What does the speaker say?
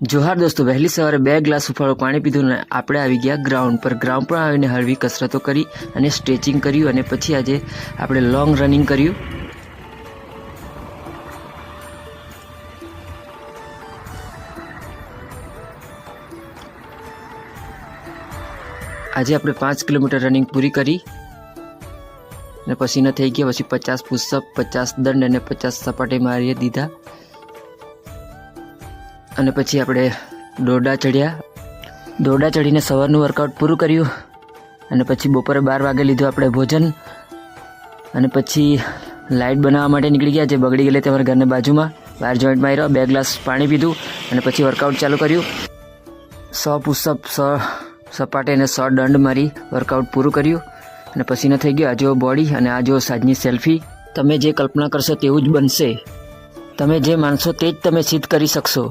જોહાર દોસ્તો, વહેલી સવારે 2 ગ્લાસ હુંફાળું પાણી પીધું ને આપણે આવી ગયા ગ્રાઉન્ડ પર. ગ્રાઉન્ડ પર આવીને હળવી કસરતો કરી અને સ્ટ્રેચિંગ કર્યું અને પછી આજે આપણે લોંગ રનિંગ કર્યું. આજે આપણે 5 કિલોમીટર રનિંગ પૂરી કરી અને પસીનો થઈ ગયો. પછી 50 પુશઅપ, 50 દંડ અને 50 સપાટી મારી દીધા અને પછી આપણે દોરડા ચડીને સવારનું વર્કઆઉટ પૂરું કર્યું અને પછી બપોરે 12 વાગે લીધું આપણે ભોજન અને પછી લાઇટ બનાવવા માટે નીકળી ગયા. જે બગડી ગયેલી તમારા ઘરની બાજુમાં બહાર જોઈન્ટ માર્યો, 2 ગ્લાસ પાણી પીધું અને પછી વર્કઆઉટ ચાલુ કર્યું. 100 પુશઅપ, 100 સપાટી અને 100 દંડ મારી વર્કઆઉટ પૂરું કર્યું અને પછીનો થઈ ગયો. આ જો બોડી અને આ જો સાંજની સેલ્ફી. તમે જે કલ્પના કરશો તેવું જ બનશે. તમે જે માનશો તે જ તમે સિદ્ધ કરી શકશો.